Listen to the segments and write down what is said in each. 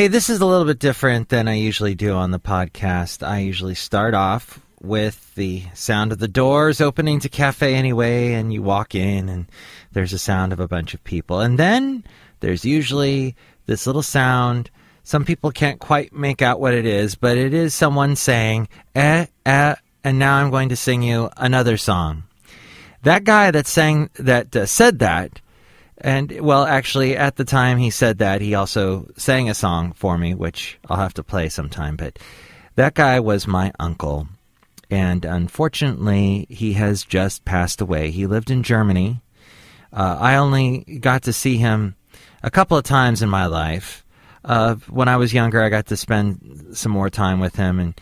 Hey, this is a little bit different than I usually do on the podcast. I usually start off with the sound of the doors opening to Cafe Anyway, and you walk in and there's a sound of a bunch of people. And then there's usually this little sound. Some people can't quite make out what it is, but it is someone saying, and now I'm going to sing you another song. That guy that said that, and, well, actually, at the time he said that, he also sang a song for me, which I'll have to play sometime, but that guy was my uncle. And unfortunately, he has just passed away. He lived in Germany. I only got to see him a couple of times in my life. When I was younger, I got to spend some more time with him, and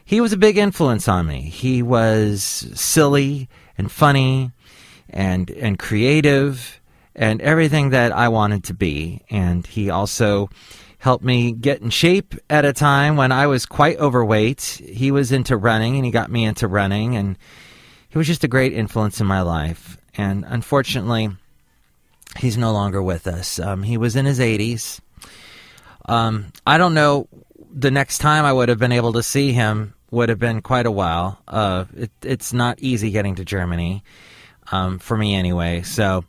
he was a big influence on me. He was silly and funny and creative and everything that I wanted to be. And he also helped me get in shape at a time when I was quite overweight. He was into running, and he got me into running, and he was just a great influence in my life. And unfortunately, he's no longer with us. He was in his 80s. I don't know, the next time I would have been able to see him would have been quite a while. It's not easy getting to Germany, for me anyway. So,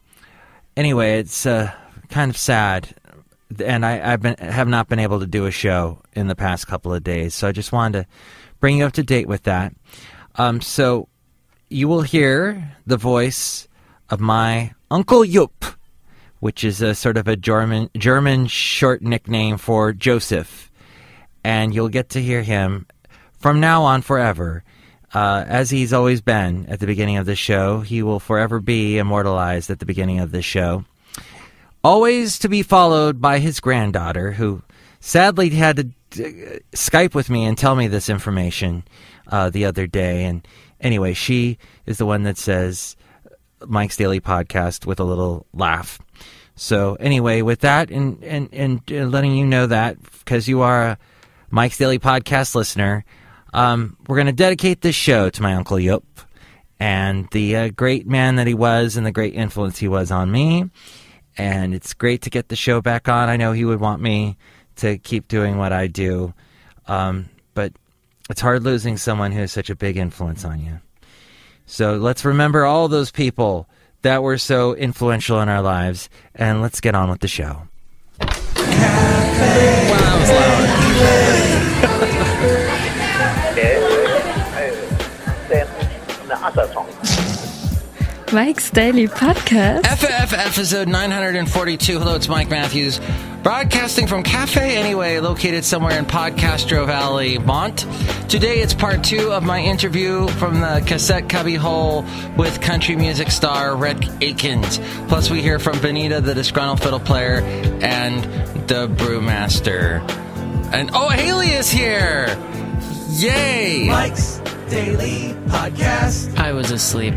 anyway, it's kind of sad. And I have not been able to do a show in the past couple of days, so I just wanted to bring you up to date with that. So you will hear the voice of my Uncle Jupp, which is a sort of a German short nickname for Joseph, and you'll get to hear him from now on forever, as he's always been at the beginning of the show. He will forever be immortalized at the beginning of the show. Always to be followed by his granddaughter, who sadly had to Skype with me and tell me this information the other day. And anyway, she is the one that says Mike's Daily Podcast with a little laugh. So anyway, with that and letting you know that, because you are a Mike's Daily Podcast listener, we're going to dedicate this show to my Uncle Jupp and the great man that he was and the great influence he was on me. And it's great to get the show back on. I know he would want me to keep doing what I do, but it's hard losing someone who has such a big influence on you. So let's remember all those people that were so influential in our lives, and let's get on with the show. Cafe. Wow, that was loud. Mike's Daily Podcast. FF episode 942. Hello, it's Mike Matthews, broadcasting from Cafe Anyway, located somewhere in Podcastro Valley, Mont. Today it's part 2 of my interview from the cassette cubbyhole with country music star Rhett Akins. Plus we hear from Benita, the disgruntled fiddle player, and the brewmaster. And oh, Haley is here! Yay! Mike's Daily Podcast. I was asleep.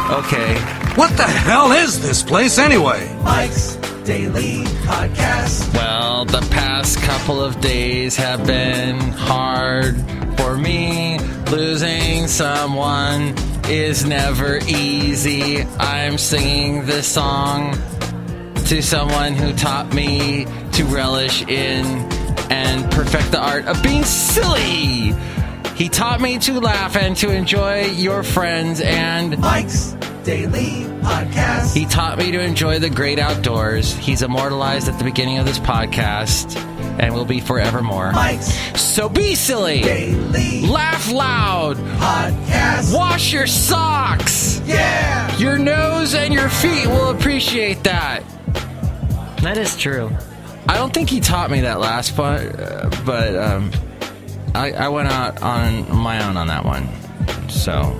Okay. What the hell is this place anyway? Mike's Daily Podcast. Well, the past couple of days have been hard for me. Losing someone is never easy. I'm singing this song to someone who taught me to relish in and perfect the art of being silly. He taught me to laugh and to enjoy your friends and Mike's Daily Podcast. He taught me to enjoy the great outdoors. He's immortalized at the beginning of this podcast and will be forevermore. Mike's So be silly. Daily Laugh loud. Podcast. Wash your socks. Yeah. Your nose and your feet will appreciate that. That is true. I don't think he taught me that last part, but I went out on my own on that one. So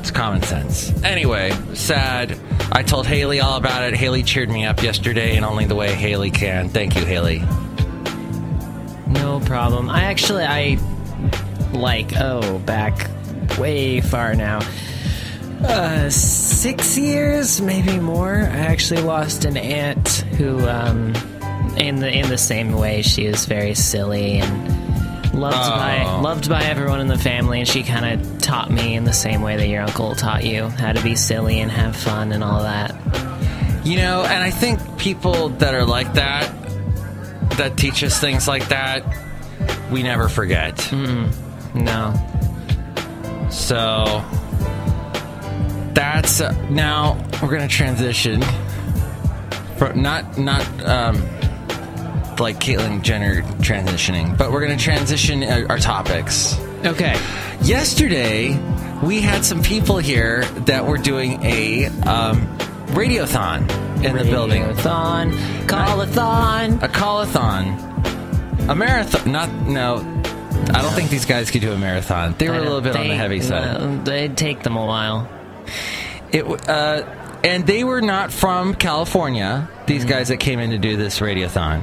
it's common sense. Anyway, sad. I told Haley all about it. Haley cheered me up yesterday in only the way Haley can. Thank you, Haley. No problem. Back way far now. 6 years, maybe more. I actually lost an aunt who, in the same way, she is very silly and loved by everyone in the family, and she kind of taught me in the same way that your uncle taught you how to be silly and have fun and all that. You know, and I think people that are like that, that teach us things like that, we never forget. No. So that's now we're gonna transition from not like Caitlyn Jenner transitioning, but we're gonna transition our topics. Okay. Yesterday we had some people here that were doing a radiothon in the building. Call-a-thon. A call-a-thon. A marathon. I don't think these guys could do a marathon. They were a little bit on the heavy side. They'd take them a while. And they were not from California, these guys that came in to do this radiothon.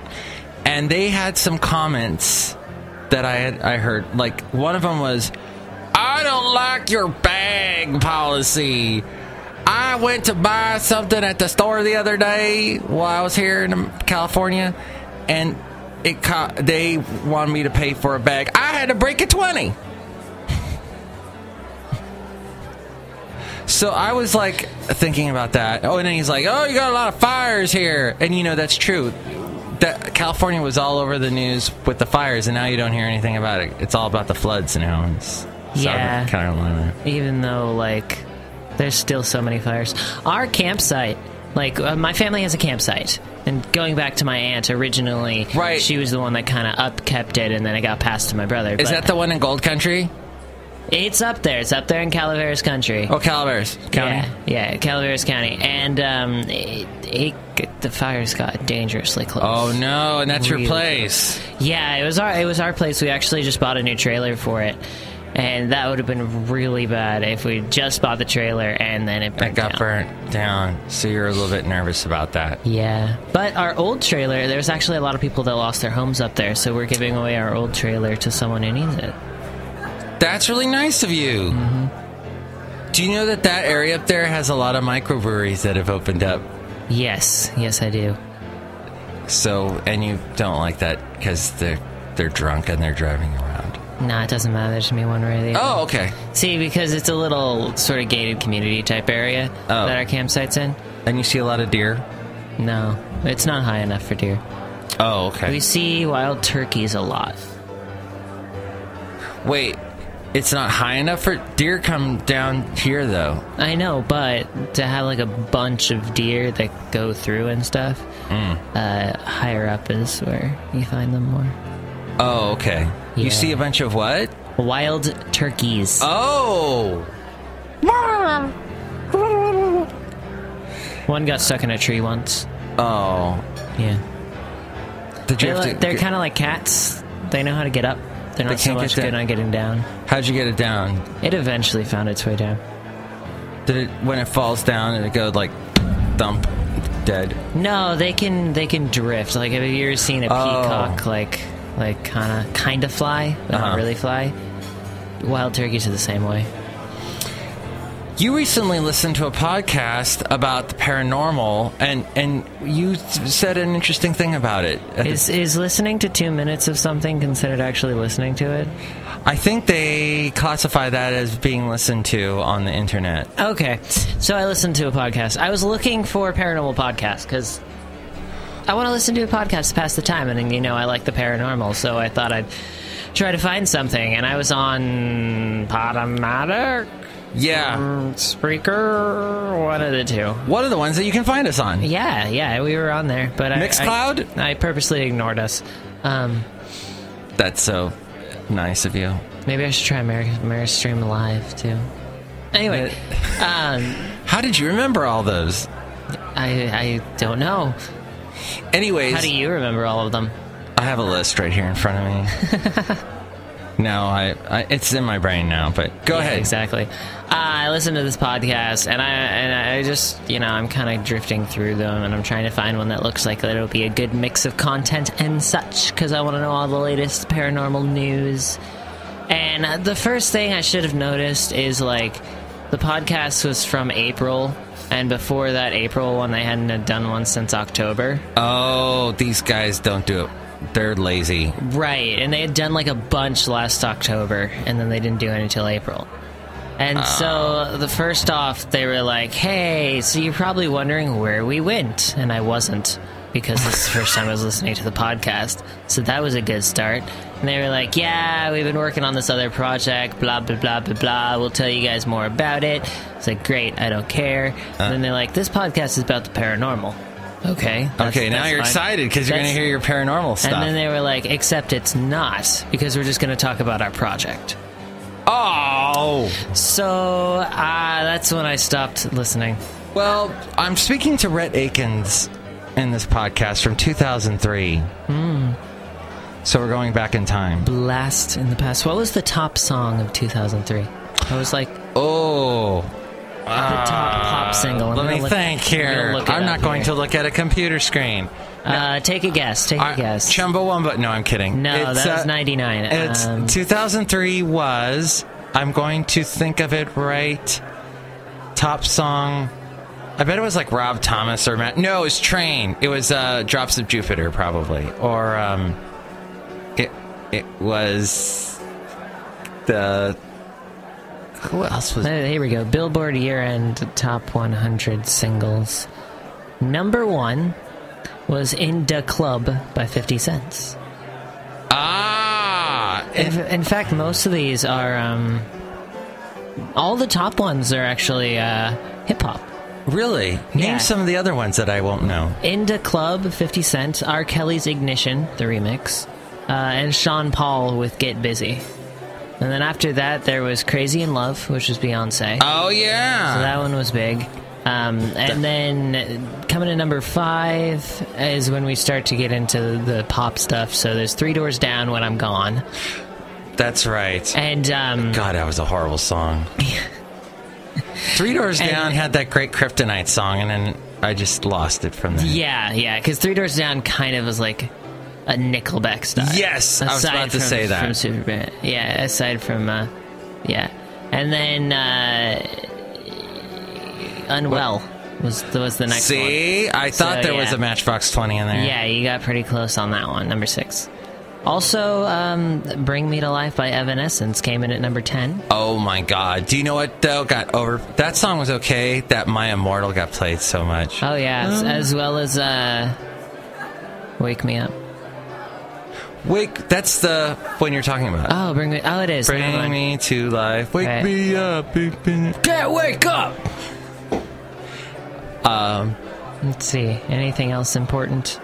And they had some comments that I heard. Like, one of them was, I don't like your bag policy. I went to buy something at the store the other day while I was here in California, and they wanted me to pay for a bag. I had to break a 20. So I was like thinking about that. Oh, and then he's like, oh, you got a lot of fires here. And that's true. That California was all over the news with the fires, and now you don't hear anything about it. It's all about the floods now. It's Yeah. South Carolina. Even though, like, there's still so many fires. Our campsite, like, my family has a campsite. And going back to my aunt, originally, right, she was the one that kind of upkept it, and then it got passed to my brother. Is that the one in Gold Country? It's up there. It's up there in Calaveras Country. Oh, Calaveras County? Yeah, Calaveras County. And the fires got dangerously close. Oh, no, and that's really your place. Close. Yeah, it was our place. We actually just bought a new trailer for it. And that would have been really bad if we just bought the trailer and then it got burnt down. So you're a little bit nervous about that. Yeah. But our old trailer, there's actually a lot of people that lost their homes up there, so we're giving away our old trailer to someone who needs it. That's really nice of you. Mm-hmm. Do you know that area up there has a lot of microbreweries that have opened up? Yes, I do. So, and you don't like that because they're drunk and they're driving around? Nah, it doesn't matter to me one way or the other. Oh, okay. See, because it's a little sort of gated community type area that our campsite's in. And you see a lot of deer? No, it's not high enough for deer. Oh, okay. We see wild turkeys a lot. Wait, it's not high enough for deer come down here, though. I know, but to have like a bunch of deer that go through and stuff, higher up is where you find them more. Oh, okay. Yeah. You see a bunch of what? Wild turkeys. Oh! One got stuck in a tree once. Oh. Yeah. They're kind of like cats. They know how to get up. They're not so much good on getting down. How'd you get it down? It eventually found its way down. Did it, when it falls down, and it go like thump, dead? No, they can drift. Like, have you ever seen a peacock like kind of fly, but not really fly? Wild turkeys are the same way. You recently listened to a podcast about the paranormal, and you said an interesting thing about it. Is listening to 2 minutes of something considered actually listening to it? I think they classify that as being listened to on the internet. Okay, so I listened to a podcast. I was looking for a paranormal podcast because I want to listen to a podcast to pass the time, and I like the paranormal, so I thought I'd try to find something, and I was on Podomatic. Yeah. Spreaker, one of the two. One of the ones that you can find us on. Yeah, we were on there. But Mixcloud? I purposely ignored us. That's so nice of you. Maybe I should try Stream Live, too. Anyway. How did you remember all those? I don't know. Anyways. How do you remember all of them? I have a list right here in front of me. No, it's in my brain now, but go ahead. Exactly. I listened to this podcast, and I just, I'm kind of drifting through them, and I'm trying to find one that looks like it'll be a good mix of content and such, because I want to know all the latest paranormal news. And the first thing I should have noticed is, like, the podcast was from April, and before that April one, they hadn't done one since October. Oh, these guys don't do it. They're lazy. Right, and they had done like a bunch last October, and then they didn't do it until April. And so, the first off, they were like, hey, so you're probably wondering where we went. And I wasn't. because this is the first time I was listening to the podcast. So that was a good start. And they were like, yeah, we've been working on this other project, blah, blah, blah, blah, blah. We'll tell you guys more about it. It's like, great, I don't care. And then they're like, this podcast is about the paranormal. Okay. Now you're excited because you're going to hear your paranormal stuff. And then they were like, except it's not, because we're just going to talk about our project. Oh! So that's when I stopped listening. Well, I'm speaking to Rhett Akins in this podcast from 2003. So we're going back in time. Blast in the past. What was the top song of 2003? I was like... Oh... the top pop single. Let me think here. I'm not going to look at a computer screen. Take a guess. Take a guess. Chumbawamba. No, I'm kidding. No, that was 99. It's 2003 was... I'm going to think of it right. Top song... I bet it was like Rob Thomas or Matt. No, it was Train. It was Drops of Jupiter, probably. Or it was the... Who else was... Here we go. Billboard year-end top 100 singles. Number 1 was In Da Club by 50 Cent. In fact, most of these are... all the top ones are actually hip-hop. Really? Name some of the other ones that I won't know. In Da Club, 50 Cent. R. Kelly's Ignition, the remix. And Sean Paul with Get Busy. And then after that, there was Crazy in Love, which was Beyonce. Oh, yeah. So that one was big. And then coming to number 5 is when we start to get into the pop stuff. So there's 3 Doors Down, When I'm Gone. That's right. And God, that was a horrible song. 3 Doors Down had that great Kryptonite song, and then I just lost it from there. Yeah, because 3 Doors Down kind of was like a Nickelback style. Yes, I was about to say that. From Superman. Yeah, aside from, yeah. And then, Unwell was the next one. See? I thought there was a Matchbox 20 in there. Yeah, you got pretty close on that one, number 6. Also, Bring Me to Life by Evanescence came in at number 10. Oh my God. Do you know what, though, got over... That song was okay, that My Immortal got played so much. Oh, yeah, as well as, Wake Me Up. That's the one you're talking about. Oh, it is. Bring me to life. Wake me up. Can't wake up! Let's see. Anything else important?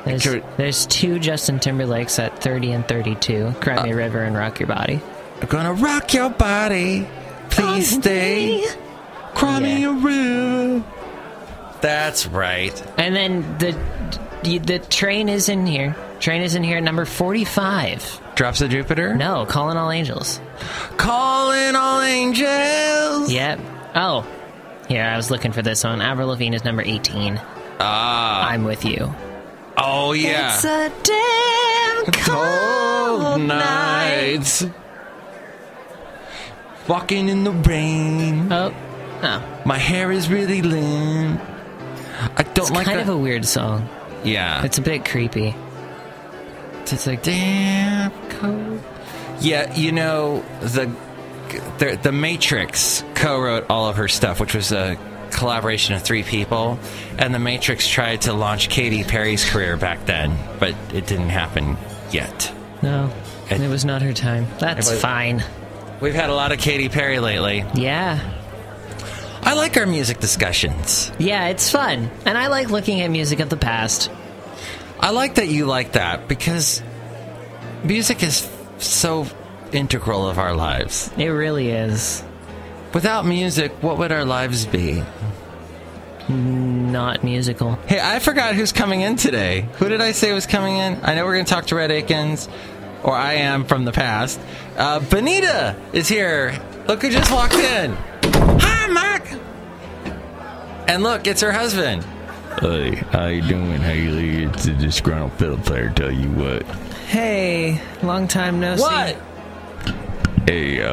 There's 2 Justin Timberlakes at 30 and 32. Cry Me a River and Rock Your Body. I'm gonna rock your body. Please stay. Cry me a river. That's right. And then the Train is in here. Train is in here at number 45. Drops of Jupiter? No, Calling All Angels. Calling All Angels. Yep. Oh. Here, I was looking for this one. Avril Lavigne is number 18. I'm With You. Oh, yeah. It's a damn cold night. Walking in the rain. Oh. My hair is really limp. It's kind of a weird song. Yeah. It's a bit creepy. It's like, damn cold. Yeah, you know, the Matrix co-wrote all of her stuff, which was a collaboration of 3 people, and the Matrix tried to launch Katy Perry's career back then, but it didn't happen yet. No, it was not her time. That's fine. We've had a lot of Katy Perry lately. Yeah. I like our music discussions. Yeah, it's fun. And I like looking at music of the past. I like that you like that, because music is so integral of our lives. It really is. Without music, what would our lives be? Not musical. Hey, I forgot who's coming in today. Who did I say was coming in? I know we're going to talk to Rhett Akins, or I am from the past. Benita is here. Look who just walked in. Hi, Mark. And look, it's her husband. Hey, how you doing, Haley? It's a disgruntled fiddle player, tell you what. Hey, long time no see. What? Hey,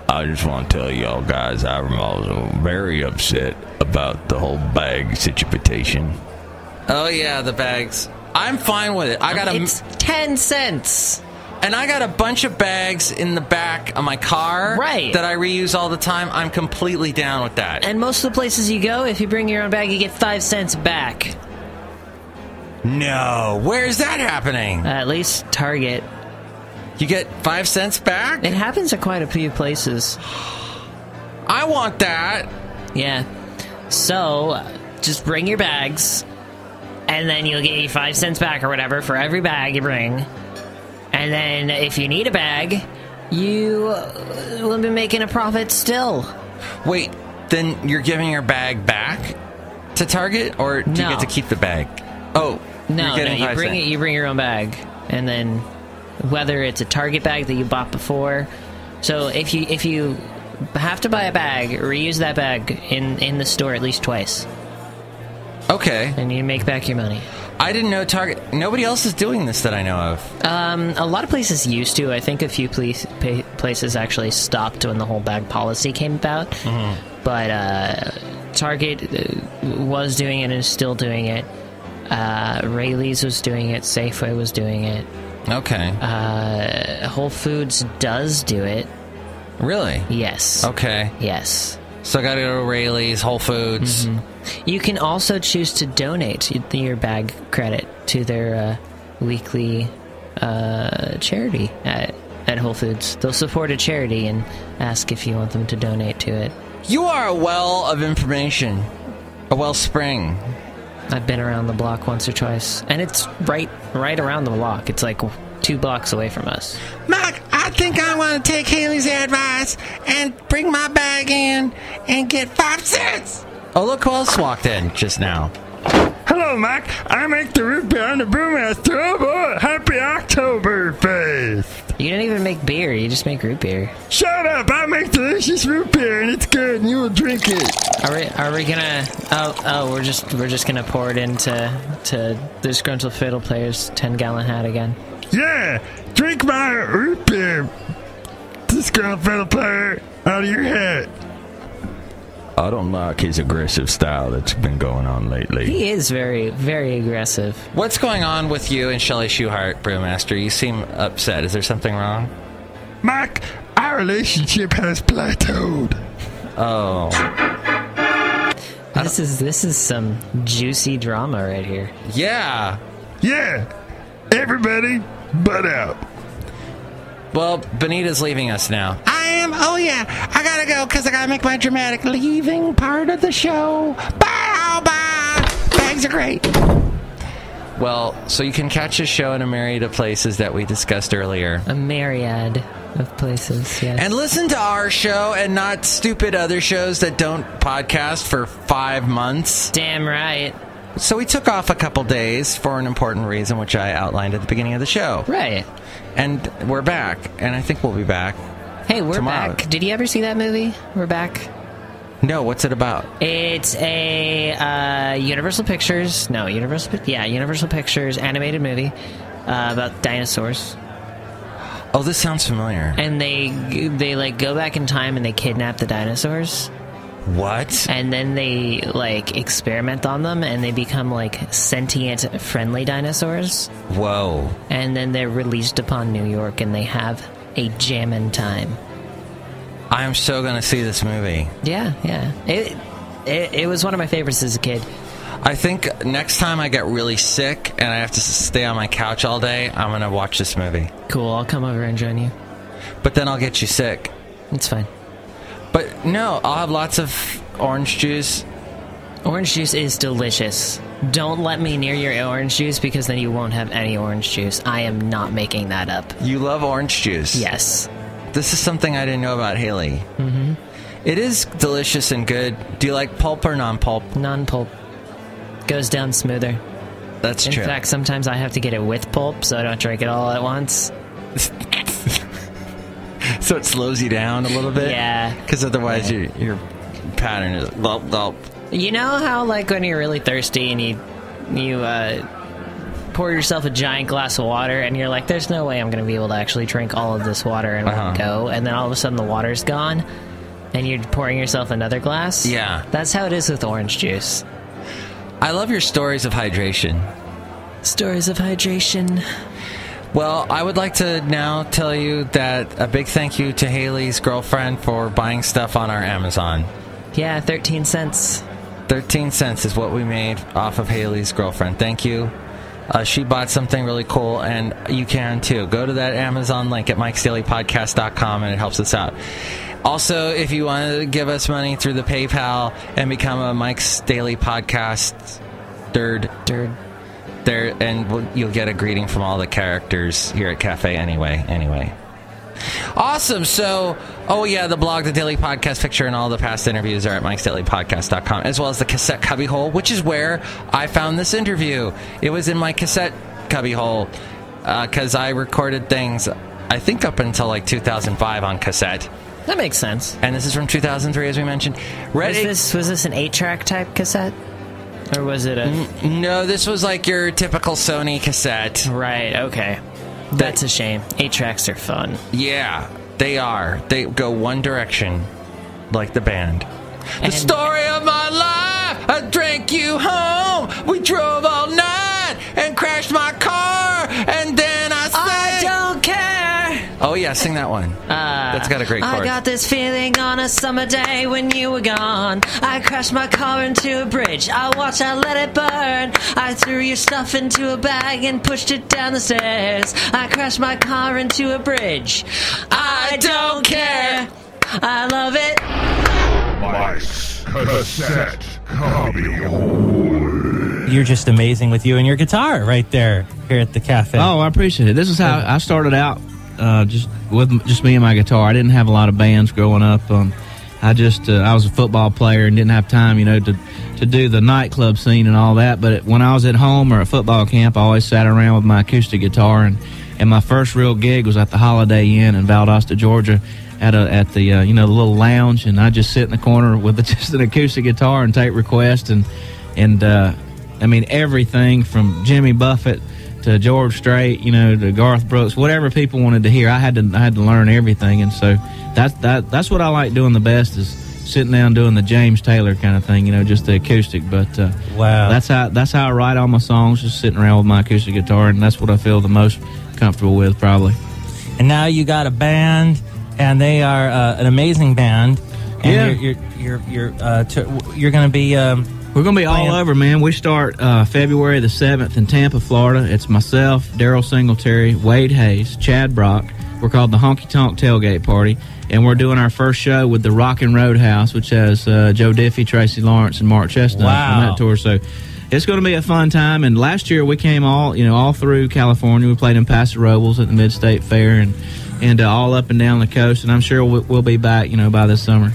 I just want to tell y'all guys I'm also very upset about the whole bag situation. Oh, yeah, the bags. I'm fine with it. It's 10 cents. And I got a bunch of bags in the back of my car that I reuse all the time. I'm completely down with that. And most of the places you go, if you bring your own bag, you get 5 cents back. No, where is that happening? At least Target. You get 5 cents back? It happens at quite a few places. I want that. Yeah. So, just bring your bags, and then you'll get you 5 cents back or whatever for every bag you bring. And then if you need a bag, you will be making a profit still. Wait, then you're giving your bag back to Target, or do you get to keep the bag? Oh, no, you bring your own bag, and then whether it's a Target bag that you bought before. So if you have to buy a bag, reuse that bag in the store at least twice. Okay. And you make back your money. I didn't know Target... Nobody else is doing this that I know of. A lot of places used to. I think a few places actually stopped when the whole bag policy came about. Mm-hmm. But Target was doing it and is still doing it. Rayleigh's was doing it. Safeway was doing it. Okay. Whole Foods does do it. Really? Yes. Okay. Yes. So I gotta go to Rayleigh's, Whole Foods. Mm-hmm. You can also choose to donate your bag credit to their weekly charity at Whole Foods. They'll support a charity and ask if you want them to donate to it. You are a well of information. A wellspring. I've been around the block once or twice. And it's right around the block. It's like 2 blocks away from us. Mike, I think I want to take Haley's advice and bring my bag in and get 5 cents. Oh, look who else walked in just now. Hello, Mike. I make the root beer on the brewmaster. Oh, boy. Happy Oktoberfest. You don't even make beer. You just make root beer. Shut up. I make delicious root beer, and it's good, and you will drink it. Are we gonna... Oh, we're just gonna pour it into the Disgruntled Fiddle Player's 10-gallon hat again. Yeah. Drink my root beer, Disgruntled Fiddle Player, out of your hat. I don't like his aggressive style that's been going on lately. He is very, very aggressive. What's going on with you and Shelley Shoehart, Brewmaster? You seem upset. Is there something wrong? Mike, our relationship has plateaued. Oh. This is some juicy drama right here. Yeah. Yeah. Everybody, butt out. Well, Benita's leaving us now. I am? Oh, yeah. I gotta go because I gotta make my dramatic leaving part of the show. Bye, bye. Bags are great. Well, so you can catch a show in a myriad of places that we discussed earlier. A myriad of places, yes. And listen to our show and not stupid other shows that don't podcast for 5 months. Damn right. So we took off a couple days for an important reason, which I outlined at the beginning of the show. Right. And we're back, and I think we'll be back. Hey, we're tomorrow. back. Did you ever see that movie? We're back. No, what's it about? It's a Universal Pictures Pictures animated movie about dinosaurs. Oh, this sounds familiar. And they like go back in time and they kidnap the dinosaurs. What? And then they like experiment on them and they become like sentient, friendly dinosaurs. Whoa. And then they're released upon New York and they have a jammin' time. I am so gonna see this movie. Yeah. It was one of my favorites as a kid. I think next time I get really sick and I have to stay on my couch all day, I'm gonna watch this movie. Cool, I'll come over and join you. But then I'll get you sick. It's fine. But no, I'll have lots of orange juice. Orange juice is delicious. Don't let me near your orange juice because then you won't have any orange juice. I am not making that up. You love orange juice? Yes. This is something I didn't know about Haley. Mm-hmm. It is delicious and good. Do you like pulp or non-pulp? Non-pulp. Goes down smoother. That's true. In fact, sometimes I have to get it with pulp so I don't drink it all at once. So it slows you down a little bit? Yeah. Because otherwise your pattern is gulp, gulp. You know how like when you're really thirsty and you pour yourself a giant glass of water and you're like, there's no way I'm going to be able to actually drink all of this water in one go, and then all of a sudden the water's gone and you're pouring yourself another glass? Yeah. That's how it is with orange juice. I love your stories of hydration. Stories of hydration. Well, I would like to now tell you that a big thank you to Haley's girlfriend for buying stuff on our Amazon. Yeah, 13 cents. 13 cents is what we made off of Haley's girlfriend. Thank you. She bought something really cool, and you can too. Go to that Amazon link at MIKEs-DAILY-PODCAST.com, and it helps us out. Also, if you want to give us money through the PayPal and become a Mike's Daily Podcast there, and you'll get a greeting from all the characters here at Cafe Anyway. Awesome. So, the blog, the Daily Podcast picture, and all the past interviews are at MIKEs-DAILY-PODCAST.com, as well as the cassette cubbyhole, which is where I found this interview. It was in my cassette cubbyhole because I recorded things, I think, up until like 2005 on cassette. That makes sense. And this is from 2003, as we mentioned. Was this an 8-track type cassette? Or was it a... No, this was like your typical Sony cassette. Right, okay. That's a shame. 8-tracks are fun. Yeah, they are. They go one direction, like the band. The story of my life, I drank you home. We drove all night and crashed my car, and then I said... I don't care. Oh, yeah, sing that one. That's got a great chorus. I got this feeling on a summer day when you were gone. I crashed my car into a bridge. I watched, I let it burn. I threw your stuff into a bag and pushed it down the stairs. I crashed my car into a bridge. I don't care. I love it. Mike's Cassette Cubbyhole. You're just amazing with you and your guitar right there here at the cafe. Oh, I appreciate it. This is how I started out, just me and my guitar. I didn't have a lot of bands growing up. I was a football player and didn't have time, to do the nightclub scene and all that. But when I was at home or at football camp, I always sat around with my acoustic guitar. And my first real gig was at the Holiday Inn in Valdosta, Georgia, at the the little lounge. And I just sit in the corner with just an acoustic guitar and take requests and I mean, everything from Jimmy Buffett to George Strait, to Garth Brooks, whatever people wanted to hear. I had to learn everything, and so that's what I like doing the best, is sitting down doing the James Taylor kind of thing, just the acoustic. But wow, that's how I write all my songs, just sitting around with my acoustic guitar, and that's what I feel the most comfortable with, probably. And now you got a band, and they are an amazing band. And you're going to be. We're going to be all over, man. We start February the 7th in Tampa, Florida. It's myself, Daryl Singletary, Wade Hayes, Chad Brock. We're called the Honky Tonk Tailgate Party, and we're doing our first show with the Rockin' Roadhouse, which has Joe Diffie, Tracy Lawrence, and Mark Chestnut on that tour. So it's going to be a fun time. And last year we came all through California. We played in Paso Robles at the Mid-State Fair and all up and down the coast. And I'm sure we'll be back, by this summer.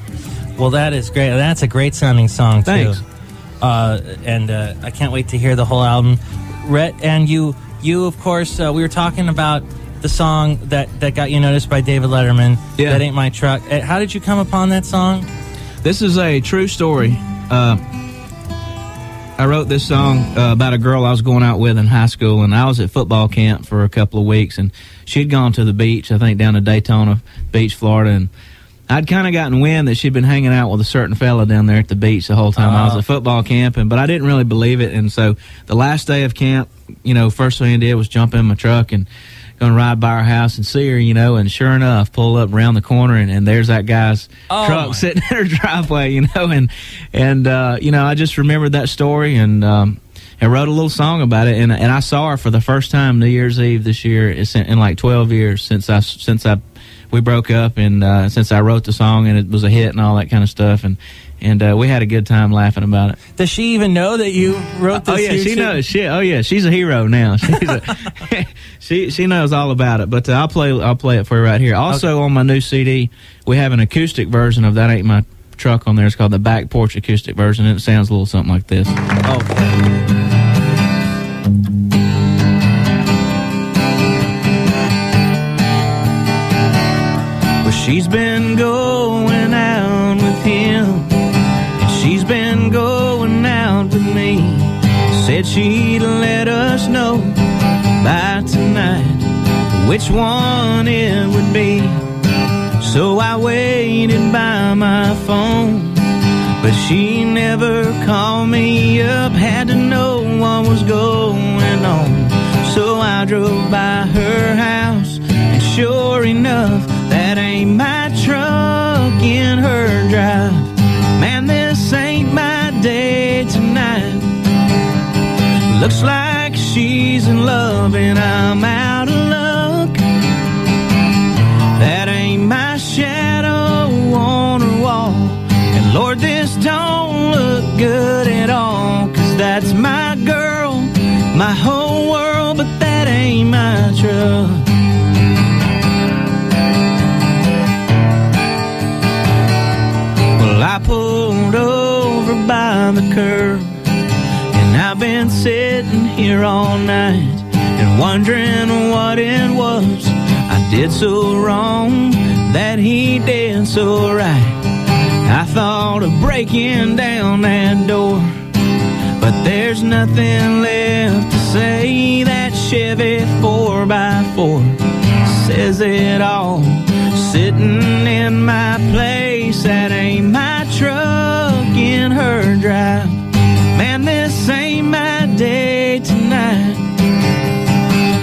Well, that is great. That's a great sounding song, too. Thanks. And I can't wait to hear the whole album. Rhett, and you of course, we were talking about the song that got you noticed by David Letterman, That Ain't My Truck. How did you come upon that song? This is a true story. I wrote this song about a girl I was going out with in high school, and I was at football camp for a couple of weeks, and she'd gone to the beach, I think down to Daytona Beach, Florida, and I'd kind of gotten wind that she'd been hanging out with a certain fella down there at the beach the whole time I was at football camp, but I didn't really believe it. And so the last day of camp, first thing I did was jump in my truck and going to ride by her house and see her, and sure enough, pull up around the corner, and there's that guy's truck sitting in her driveway, and I just remembered that story, and I wrote a little song about it, and I saw her for the first time New Year's Eve this year. It's in like 12 years since we broke up, and since I wrote the song and it was a hit and all that kind of stuff, and we had a good time laughing about it. Does she even know that you wrote this? Oh yeah, she knows. She's a hero now. She knows all about it. But I'll play it for you right here. Also, on my new CD, we have an acoustic version of That Ain't My Truck on there. It's called the Back Porch Acoustic Version, and it sounds a little something like this. She's been going out with him, and she's been going out with me. Said she'd let us know by tonight which one it would be. So I waited by my phone, but she never called me up. Had to know what was going on, so I drove by her house, and sure enough, that ain't my truck in her drive. Man, this ain't my day tonight. Looks like she's in love and I'm out of luck. That ain't my shadow on her wall. And Lord, this don't look good at all. 'Cause that's my girl, my whole world, but that ain't my truck. Well, I pulled over by the curb, and I've been sitting here all night and wondering what it was I did so wrong that he did so right. I thought of breaking down that door, but there's nothing left to say. That Chevy 4x4 says it all. Sitting in my place, that ain't my truck in her drive. Man, this ain't my day tonight.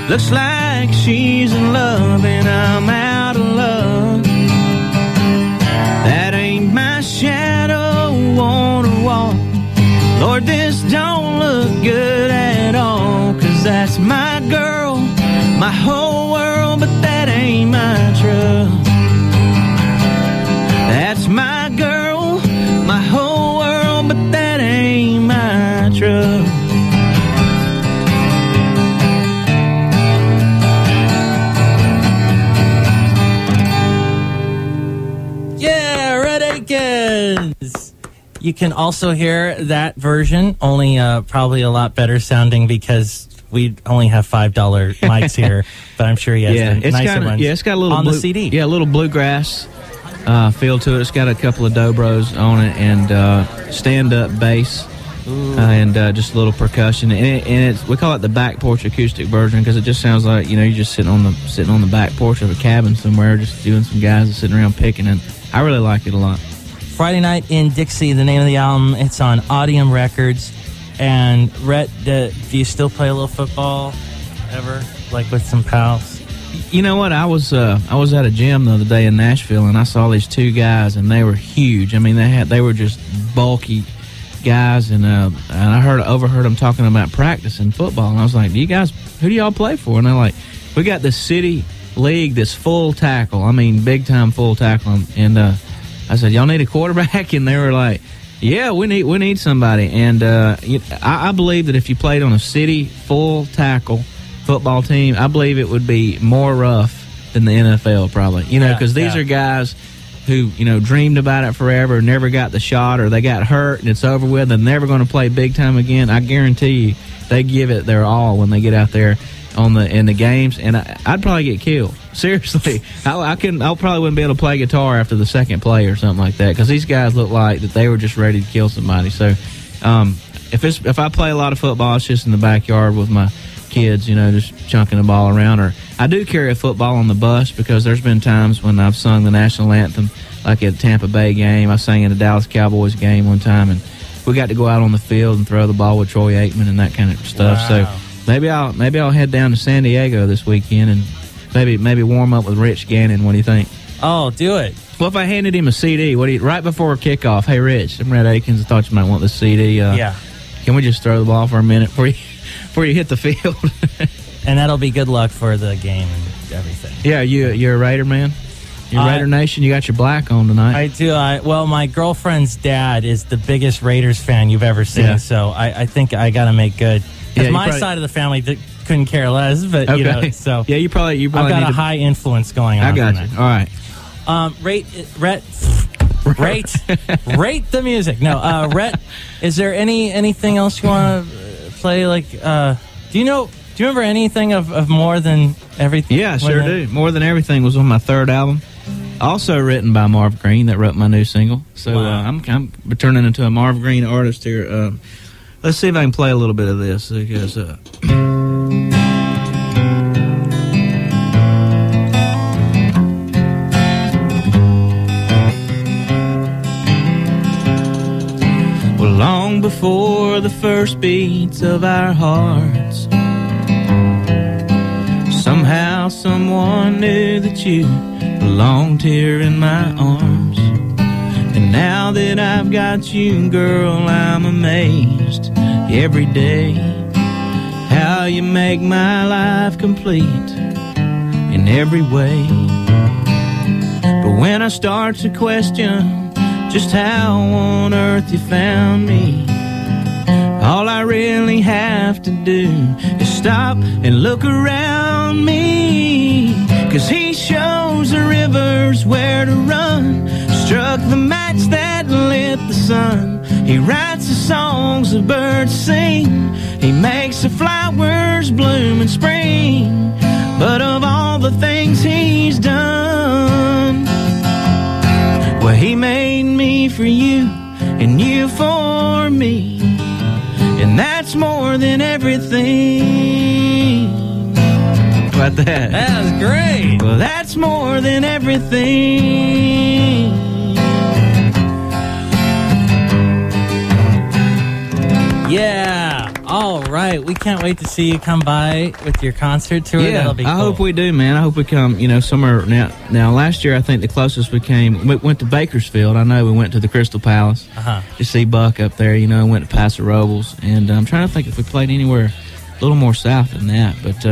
Looks like she's in love and I'm out of luck. That ain't my shadow on her wall. Lord, this don't look good at all. 'Cause that's my girl, my whole world, but that ain't my truck. That's my girl, my whole world, but that ain't my truck. Yeah, Red Akins! You can also hear that version, only probably a lot better sounding because we only have $5 mics here, but I'm sure he has the nicer ones. Yeah, it's got a little on the CD. Yeah, a little bluegrass feel to it. It's got a couple of dobros on it and stand-up bass and just a little percussion. And it's we call it the back porch acoustic version because it just sounds like you're just sitting on the back porch of a cabin somewhere, just doing some guys sitting around picking. And I really like it a lot. Friday Night in Dixie, the name of the album. It's on Audium Records. And Rhett, do you still play a little football ever, like with some pals? You know what? I was at a gym the other day in Nashville, and I saw these two guys, and they were huge. I mean, they were just bulky guys, and I overheard them talking about practicing football, and I was like, who do y'all play for? And they're like, we got this city league, this full tackle. I mean, big time full tackle. And I said, y'all need a quarterback? And they were like, yeah, we need somebody. And I believe that if you played on a city full tackle football team, I believe it would be more rough than the NFL probably. Because these are guys who, dreamed about it forever, never got the shot, or they got hurt and it's over with, and never going to play big time again. I guarantee you they give it their all when they get out there in the games, and I'd probably get killed. Seriously, I probably wouldn't be able to play guitar after the second play or something like that, because these guys look like that they were just ready to kill somebody. So if I play a lot of football, it's just in the backyard with my kids, just chunking the ball around. Or I do carry a football on the bus, because there's been times when I've sung the national anthem, like at a Tampa Bay game. I sang in a Dallas Cowboys game one time, and we got to go out on the field and throw the ball with Troy Aikman and that kind of stuff. Wow. So maybe I'll head down to San Diego this weekend and maybe warm up with Rich Gannon. What do you think? Oh, do it. Well, if I handed him a CD, right before kickoff, hey Rich, I'm Red Akins. I thought you might want this CD. Yeah. Can we just throw the ball for a minute before you hit the field? And that'll be good luck for the game and everything. Yeah, you're a Raider man? You're Raider Nation? You got your black on tonight. I do. Well, my girlfriend's dad is the biggest Raiders fan you've ever seen, so I think I got to make good. Because my side of the family couldn't care less, but okay. So yeah, you probably I've got a high influence going on. I got you. All right. Rate the music. No, Rhett, is there anything else you want to play? Like, do you remember anything of More Than Everything? Yeah, sure do. More Than Everything was on my third album, also written by Marv Green, that wrote my new single. So I'm turning into a Marv Green artist here. Let's see if I can play a little bit of this, because well, long before the first beats of our hearts, somehow someone knew that you belonged here in my arms. And now that I've got you, girl, I'm amazed every day how you make my life complete in every way. But when I start to question just how on earth you found me, all I really have to do is stop and look around me. 'Cause he shows the rivers where to run, struck the match that lit the sun. He writes the songs the birds sing, he makes the flowers bloom in spring. But of all the things he's done, well, he made me for you and you for me, and that's more than everything. How about that? That was great. Well, that's more than everything. Yeah. All right. We can't wait to see you come by with your concert tour. Yeah, That'll be cool. I hope we do, man. I hope we come, somewhere. Now, last year, I think the closest we went to Bakersfield. I know we went to the Crystal Palace to see Buck up there, went to Paso Robles. And I'm trying to think if we played anywhere a little more south than that. But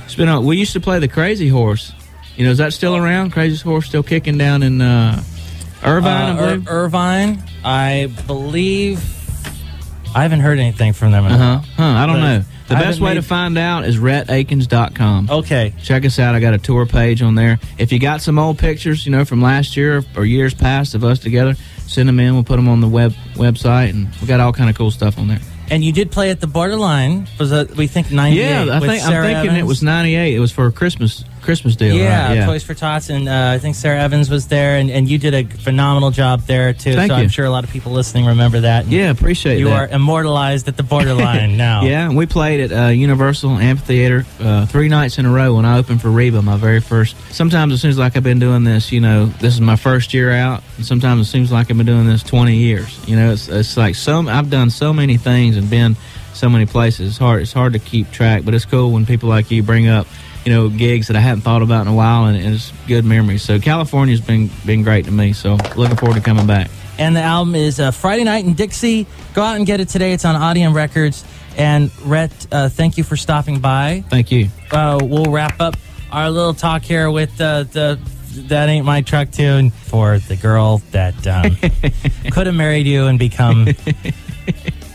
it's been we used to play the Crazy Horse. Is that still around? Crazy Horse still kicking down in Irvine, I believe? Irvine, I believe. I haven't heard anything from them. I don't know. The best way to find out is rhettakins.com. Okay. Check us out. I got a tour page on there. If you got some old pictures, from last year or years past of us together, send them in. We'll put them on the website, and we got all kind of cool stuff on there. And you did play at the Borderline. Was that, we think, 98? Yeah, I'm thinking it was 98. It was for a Christmas deal. Yeah, right? Yeah, Toys for Tots, and I think Sarah Evans was there, and you did a phenomenal job there too. Thank you. I'm sure a lot of people listening remember that. Yeah, appreciate that. You are immortalized at the Borderline now. Yeah, and we played at Universal Amphitheater 3 nights in a row when I opened for Reba, my very first. Sometimes it seems like I've been doing this, this is my first year out, and sometimes it seems like I've been doing this 20 years. It's like I've done so many things and been so many places. It's hard to keep track, but it's cool when people like you bring up gigs that I hadn't thought about in a while, and it's good memories. So California's been great to me, so looking forward to coming back. And the album is Friday Night in Dixie. Go out and get it today. It's on Audium Records. And Rhett, thank you for stopping by. Thank you. We'll wrap up our little talk here with the That Ain't My Truck tune for the girl that could have married you and become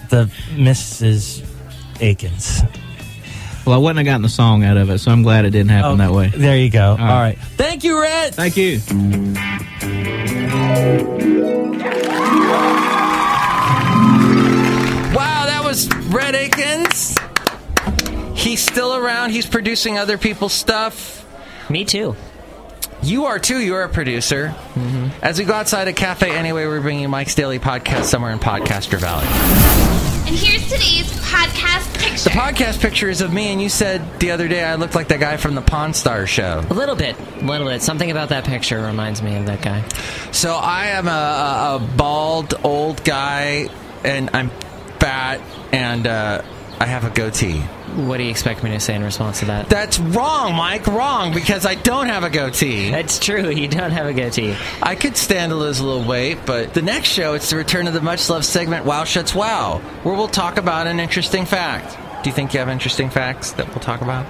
the Mrs. Akins. Well, I wouldn't have gotten the song out of it, so I'm glad it didn't happen that way. There you go. All right. Thank you, Rhett. Thank you. Wow, that was Rhett Akins. He's still around. He's producing other people's stuff. Me too. You are too. You're a producer. Mm-hmm. As we go outside a cafe anyway, we're bringing Mike's Daily Podcast somewhere in Podcaster Valley. And here's today's podcast picture. The podcast picture is of me, and you said the other day I looked like that guy from the Pawn Stars show. A little bit. Something about that picture reminds me of that guy. So I am a bald old guy, and I'm fat, and I have a goatee. What do you expect me to say in response to that? That's wrong, Mike. Wrong, because I don't have a goatee. That's true. You don't have a goatee. I could stand to lose a little weight, but the next show, it's the return of the much-loved segment, Wow Shuts Wow, where we'll talk about an interesting fact. Do you think you have interesting facts that we'll talk about?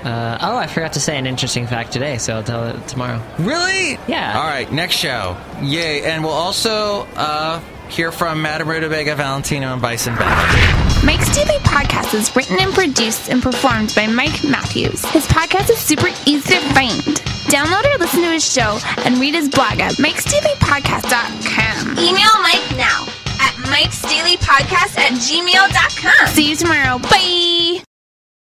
I forgot to say an interesting fact today, so I'll tell it tomorrow. Really? Yeah. All right, next show. Yay. And we'll also hear from Madame Rutabaga, Valentino, and Bison Bennett. Mike's Daily Podcast is written and produced and performed by Mike Matthews. His podcast is super easy to find. Download or listen to his show and read his blog at MIKEs-DAILY-PODCAST.com. Email Mike now at MIKES-DAILY-PODCAST@gmail.com. See you tomorrow. Bye!